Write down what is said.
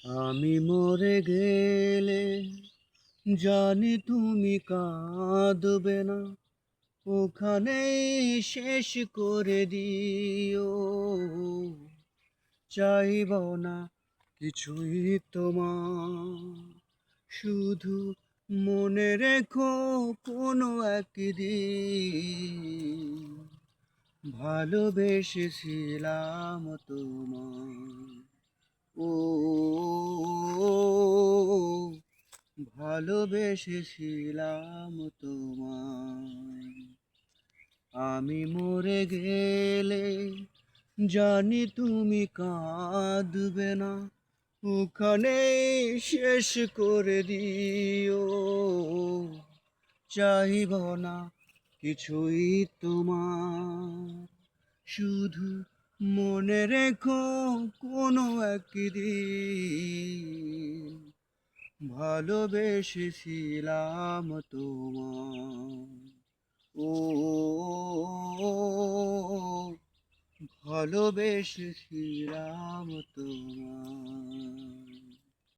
আমি মরে গেলে জানি তুমি কাঁদবে না, ওখানেই শেষ করে দিও। চাইব না কিছুই তোমার, শুধু মনে রেখো কোনো একদিন ভালোবেসেছিলাম তোমায়। ও ভালোবেসেছিলাম তোমায়। আমি মরে গেলে জানি তুমি কাঁদবে না, ওখানে শেষ করে দিও। চাইব না কিছুই তোমার, শুধু মনে রেখো কোনো একদিন ভালোবেসেছিলাম তোমায়। ও ভালোবেসেছিলাম তোমায়।